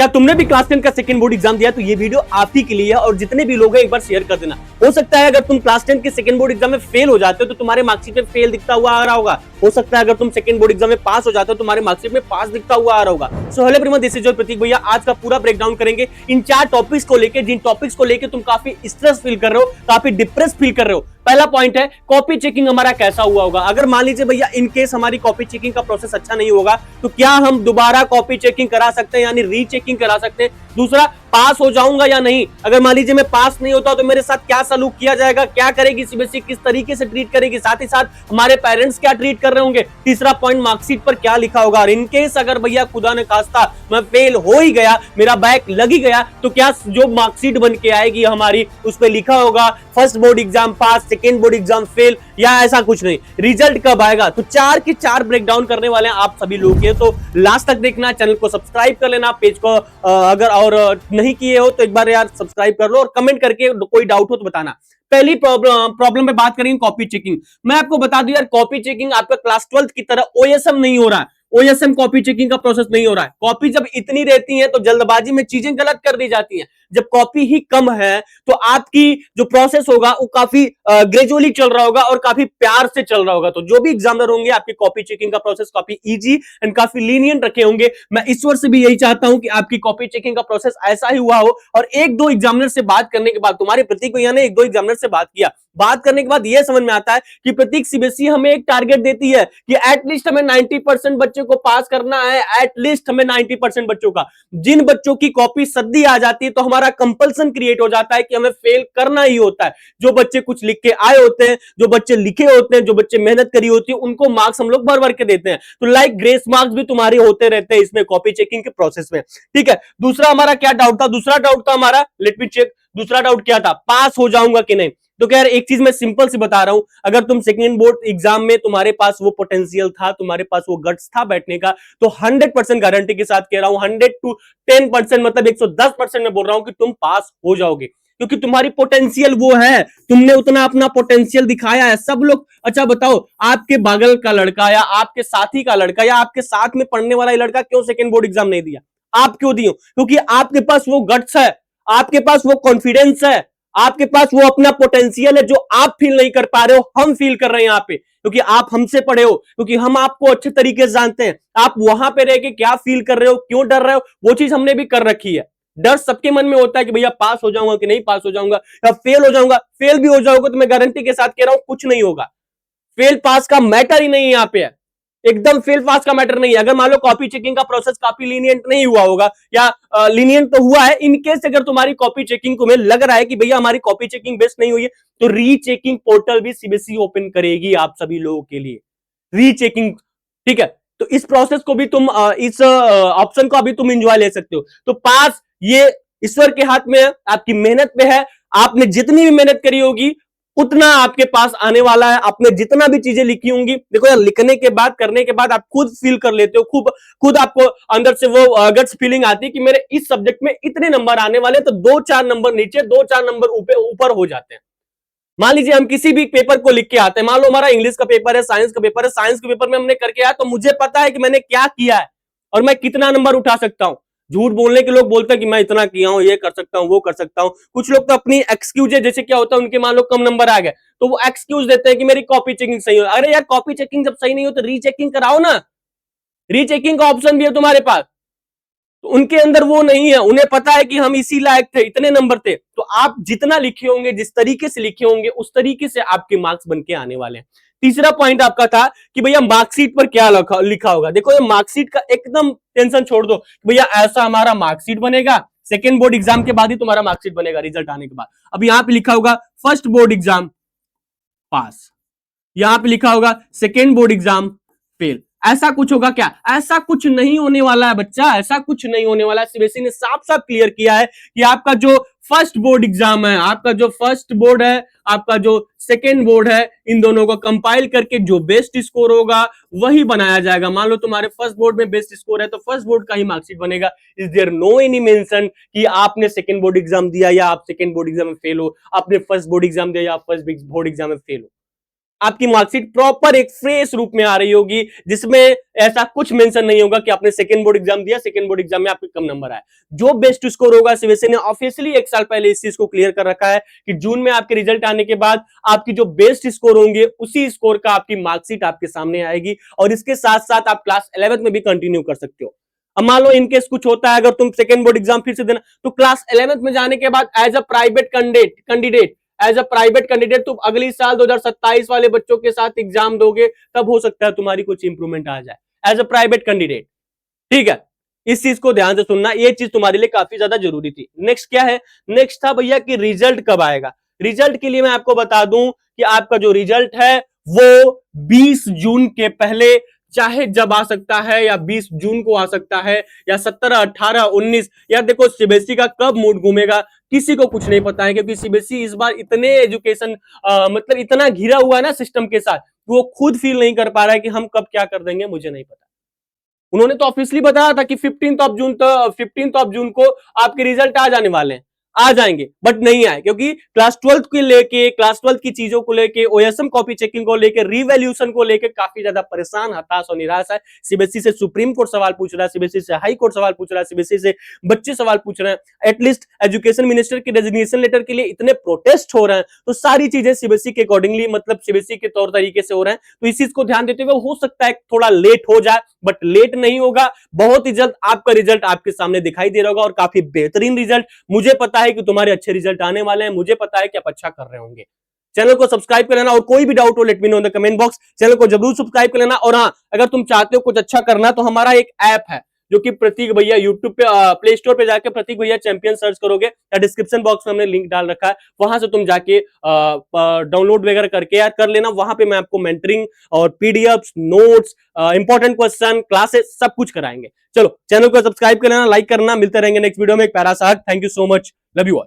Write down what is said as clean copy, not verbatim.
क्या तुमने भी क्लास 10 का सेकंड बोर्ड एग्जाम दिया तो ये वीडियो आप ही के लिए है और जितने भी लोग हैं एक बार शेयर कर देना। हो सकता है अगर तुम क्लास 10 के सेकंड बोर्ड एग्जाम में फेल हो जाते हो तो तुम्हारे मार्कशीट में फेल दिखता हुआ आ रहा होगा। हो सकता है अगर तुम सेकंड बोर्ड एग्जाम में पास हो जाते हो तो तुम्हारे मार्कशीट में पास दिखता हुआ आ रहा होगा। So hello everyone, this is your Prateek भैया। आज का पूरा ब्रेकडाउन करेंगे इन 4 टॉपिक्स को लेकर, जिन टॉपिक्स को लेकर तुम काफी स्ट्रेस फील कर रहे हो, काफी डिप्रेस फील कर रहे हो। पहला पॉइंट है कॉपी चेकिंग हमारा कैसा हुआ होगा। अगर मान लीजिए भैया इन केस हमारी कॉपी चेकिंग का प्रोसेस अच्छा नहीं होगा तो क्या हम दोबारा कॉपी चेकिंग करा सकते हैं, यानी रीचेकिंग करा सकते हैं। दूसरा, पास हो जाऊंगा या नहीं। अगर मान लीजिए मैं पास नहीं होता तो मेरे साथ क्या सलूक किया जाएगा, क्या करेगी सीबीएसई, किस तरीके से ट्रीट करेगी, साथ ही साथ हमारे पेरेंट्स क्या ट्रीट कर रहे होंगे। तीसरा पॉइंट, मार्कशीट पर क्या लिखा होगा। और इनकेस अगर भैया खुदा ने खास्ता मैं फेल हो ही गया, मेरा बैक लग ही गया, तो क्या जो मार्कशीट बन के आएगी हमारी उस पर लिखा होगा फर्स्ट बोर्ड एग्जाम पास, सेकेंड बोर्ड एग्जाम फेल, या ऐसा कुछ नहीं। रिजल्ट कब आएगा, तो 4 के 4 ब्रेकडाउन करने वाले हैं आप सभी लोग के। तो लास्ट तक देखना, चैनल को सब्सक्राइब कर लेना, पेज को अगर और नहीं किए हो तो एक बार यार सब्सक्राइब कर लो और कमेंट करके कोई डाउट हो तो बताना। पहली प्रॉब्लम पे बात करेंगे कॉपी चेकिंग। मैं आपको बता दूं यार, कॉपी चेकिंग आपका क्लास 12 की तरह ओएसएम नहीं हो रहा है। ओएसएम कॉपी चेकिंग का प्रोसेस नहीं हो रहा है। कॉपी जब इतनी रहती है तो जल्दबाजी में चीजें गलत कर दी जाती हैं। जब कॉपी ही कम है तो आपकी जो प्रोसेस होगा वो काफी ग्रेजुअली चल रहा होगा और काफी प्यार से चल रहा होगा। तो जो भी एग्जामिनर होंगे आपकी कॉपी चेकिंग का प्रोसेस काफी इजी एंड काफी लीनियंट रखे होंगे। मैं ईश्वर से भी यही चाहता हूं कि आपकी कॉपी चेकिंग का प्रोसेस ऐसा ही हुआ हो। और एक दो एग्जामिनर से बात करने के बाद, तुम्हारे प्रतीक भैया ने एक दो एग्जामिनर से बात किया, बात करने के बाद यह समझ में आता है कि प्रतीक सीबीएसई हमें एक टारगेट देती है कि एटलीस्ट हमें 90% बच्चों को पास करना है। एटलीस्ट हमें 90% बच्चों का, जिन बच्चों की कॉपी सद्दी आ जाती है तो हमारा कंपल्सन क्रिएट हो जाता है कि हमें फेल करना ही होता है। जो बच्चे कुछ लिख के आए होते हैं, जो बच्चे लिखे होते हैं, जो बच्चे मेहनत करी होती है, उनको मार्क्स हम लोग भर भर के देते हैं। तो लाइक ग्रेस मार्क्स भी तुम्हारे होते रहते हैं इसमें कॉपी चेकिंग के प्रोसेस में। ठीक है, दूसरा हमारा क्या डाउट था, दूसरा डाउट था हमारा, लेट मी चेक, दूसरा डाउट क्या था, पास हो जाऊंगा कि नहीं। तो क्या यार, एक चीज मैं सिंपल सी बता रहा हूं, अगर तुम सेकंड बोर्ड एग्जाम में तुम्हारे पास वो पोटेंशियल था, तुम्हारे पास वो गट्स था बैठने का, तो 100% गारंटी के साथ कह रहा हूं, 100 to 10%, मतलब 110% में बोल रहा हूं कि तुम पास हो जाओगे, क्योंकि तुम्हारी पोटेंशियल वो है, तुमने उतना अपना पोटेंशियल दिखाया है। सब लोग, अच्छा बताओ, आपके बगल का लड़का या आपके साथी का लड़का या आपके साथ में पढ़ने वाला लड़का क्यों सेकंड बोर्ड एग्जाम नहीं दिया? आप क्यों दिए? क्योंकि आपके पास वो गट्स है, आपके पास वो कॉन्फिडेंस है, आपके पास वो अपना पोटेंशियल है जो आप फील नहीं कर पा रहे हो, हम फील कर रहे हैं यहाँ पे, क्योंकि आप हमसे पढ़े हो, क्योंकि हम आपको अच्छे तरीके से जानते हैं। आप वहां पे रह के क्या फील कर रहे हो, क्यों डर रहे हो, वो चीज हमने भी कर रखी है। डर सबके मन में होता है कि भैया पास हो जाऊंगा कि नहीं पास हो जाऊंगा, या फेल हो जाऊंगा। फेल भी हो जाओगे तो मैं गारंटी के साथ कह रहा हूं कुछ नहीं होगा। फेल पास का मैटर ही नहीं यहाँ पे है, एकदम फेल पास का मैटर नहीं है। अगर मान लो कॉपी चेकिंग का प्रोसेस काफी लीनियंट नहीं हुआ होगा, या लीनियंट तो हुआ है, इनकेस अगर तुम्हारी कॉपी चेकिंग तुम्हें लग रहा है कि भैया हमारी कॉपी चेकिंग बेस्ट नहीं हुई है, तो रीचेकिंग पोर्टल भी सीबीएसई ओपन करेगी आप सभी लोगों के लिए, रीचेकिंग। ठीक है, तो इस प्रोसेस को भी तुम, इस ऑप्शन को अभी तुम एंजॉय ले सकते हो। तो पास ये ईश्वर के हाथ में है, आपकी मेहनत पे है। आपने जितनी भी मेहनत करी होगी उतना आपके पास आने वाला है। आपने जितना भी चीजें लिखी होंगी, देखो यार, लिखने के बाद, करने के बाद आप खुद फील कर लेते हो, खुद आपको अंदर से वो गट्स फीलिंग आती है कि मेरे इस सब्जेक्ट में इतने नंबर आने वाले, तो 2-4 नंबर नीचे, 2-4 नंबर ऊपर हो जाते हैं। मान लीजिए हम किसी भी पेपर को लिख के आते हैं, मान लो हमारा इंग्लिश का पेपर है, साइंस का पेपर है, साइंस के पेपर में हमने करके आया, तो मुझे पता है कि मैंने क्या किया है और मैं कितना नंबर उठा सकता हूं। झूठ बोलने के लोग बोलते हैं कि मैं इतना किया हूं, ये कर सकता हूं, वो कर सकता हूं। कुछ लोग तो अपनी एक्सक्यूज है, जैसे क्या होता है, उनके मान लो कम नंबर आ गए तो वो एक्सक्यूज देते हैं कि मेरी कॉपी चेकिंग सही हो। अरे यार, कॉपी चेकिंग जब सही नहीं हो तो रीचेकिंग कराओ ना, रीचेकिंग का ऑप्शन भी है तुम्हारे पास। तो उनके अंदर वो नहीं है, उन्हें पता है कि हम इसी लायक थे, इतने नंबर थे। तो आप जितना लिखे होंगे, जिस तरीके से लिखे होंगे, उस तरीके से आपके मार्क्स बन के आने वाले हैं। तीसरा पॉइंट आपका था कि भैया मार्कशीट पर क्या लिखा होगा। देखो, ये मार्कशीट का एकदम टेंशन छोड़ दो, भैया ऐसा हमारा मार्कशीट बनेगा, सेकेंड बोर्ड एग्जाम के बाद ही तुम्हारा मार्कशीट बनेगा, रिजल्ट आने के बाद। अब यहां पे लिखा होगा फर्स्ट बोर्ड एग्जाम पास, यहां पे लिखा होगा सेकेंड बोर्ड एग्जाम फेल। ऐसा कुछ होगा क्या? ऐसा कुछ नहीं होने वाला है बच्चा, ऐसा कुछ नहीं होने वाला है। सीबीएसई ने साफ साफ क्लियर किया है कि आपका जो फर्स्ट बोर्ड एग्जाम है, आपका जो फर्स्ट बोर्ड है, आपका जो सेकेंड बोर्ड है, इन दोनों को कंपाइल करके जो बेस्ट स्कोर होगा वही बनाया जाएगा। मान लो तुम्हारे फर्स्ट बोर्ड में बेस्ट स्कोर है तो फर्स्ट बोर्ड का ही मार्कशीट बनेगा। Is there no any mention कि आपने सेकेंड बोर्ड एग्जाम दिया या आप सेकेंड बोर्ड एग्जाम में फेल हो, आपने फर्स्ट बोर्ड एग्जाम दिया या आप फर्स्ट बोर्ड एग्जाम में फेल हो। आपकी मार्कशीट प्रॉपर एक फ्रेश रूप में आ रही होगी, जिसमें ऐसा कुछ मेंशन नहीं होगा कि आपने सेकंड बोर्ड एग्जाम दिया, सेकंड बोर्ड एग्जाम में आपके कम नंबर आए। जो बेस्ट स्कोर होगा, सीबीएसई ने ऑफिशियली 1 साल पहले इस चीज को क्लियर कर रखा है कि जून में आपके रिजल्ट आने के बाद आपकी जो बेस्ट स्कोर होंगे, उसी स्कोर का आपकी मार्कशीट आपके सामने आएगी, और इसके साथ साथ आप क्लास 11th में भी कंटिन्यू कर सकते हो। अब मान लो इनकेस कुछ होता है, अगर तुम सेकंड बोर्ड एग्जाम फिर से देना, तो क्लास 11th में जाने के बाद एज अ प्राइवेट कैंडिडेट तुम अगली साल 2027 वाले बच्चों के साथ एग्जाम दोगे, तब हो सकता है तुम्हारी कुछ इंप्रूवमेंट आ जाए एज अ प्राइवेट कैंडिडेट। ठीक है, इस चीज को ध्यान से सुनना, ये चीज तुम्हारे लिए काफी ज्यादा जरूरी थी। नेक्स्ट क्या है, नेक्स्ट था भैया कि रिजल्ट कब आएगा। रिजल्ट के लिए मैं आपको बता दूं कि आपका जो रिजल्ट है वो 20 जून के पहले चाहे जब आ सकता है, या 20 जून को आ सकता है, या 17, 18, 19। यार देखो, सीबीएसई का कब मूड घूमेगा किसी को कुछ नहीं पता है, क्योंकि सीबीएसई इस बार इतने एजुकेशन मतलब इतना घिरा हुआ है ना सिस्टम के साथ, वो खुद फील नहीं कर पा रहा है कि हम कब क्या कर देंगे, मुझे नहीं पता। उन्होंने तो ऑफिशियली बताया था कि 15 जून को आपके रिजल्ट आ जाने वाले हैं, आ जाएंगे, बट नहीं आए, क्योंकि क्लास 12 की चीजों को लेके, ओएसएम कॉपी चेकिंग को लेके, रिवैल्यूएशन को लेके काफी ज्यादा परेशान, हताश और निराश है। सीबीएसई से सुप्रीम कोर्ट सवाल पूछ रहा है, सीबीएसई से हाई कोर्ट सवाल पूछ रहा है, सीबीएसई से बच्चे सवाल पूछ रहे हैं, एटलीस्ट एजुकेशन मिनिस्टर के रेजिग्नेशन लेटर के लिए इतने प्रोटेस्ट हो रहे हैं, तो सारी चीजें सीबीएसई के अकॉर्डिंगली, मतलब सीबीएसई के तौर तरीके से हो रहे हैं। तो इस चीज को ध्यान देते हुए हो सकता है थोड़ा लेट हो जाए, बट लेट नहीं होगा, बहुत ही जल्द आपका रिजल्ट आपके सामने दिखाई दे रहा होगा, और काफी बेहतरीन रिजल्ट। मुझे पता है कि तुम्हारे अच्छे रिजल्ट आने वाले हैं, मुझे पता है कि आप अच्छा कर रहे होंगे। चैनल को सब्सक्राइब कर लेना, और कोई भी डाउट हो let me know in the comment box. Channel को जरूर सब्सक्राइब कर लेना, और हाँ, अगर तुम चाहते हो कुछ अच्छा करना, तो हमारा एक ऐप है जो कि प्रतीक भैया यूट्यूब पे, प्ले स्टोर पे जाके प्रतीक भैया चैंपियन सर्च करोगे, या डिस्क्रिप्शन बॉक्स में हमने लिंक डाल रखा है, वहां से तुम जाके डाउनलोड वगैरह करके याद कर लेना। वहां पे मैं आपको मेंटरिंग और PDF, notes, important question, classes सब कुछ कराएंगे। चलो, चैनल को सब्सक्राइब कर लेना, लाइक करना। मिलते रहेंगे नेक्स्ट वीडियो में एक प्यारा सा। Thank you so much, love you all.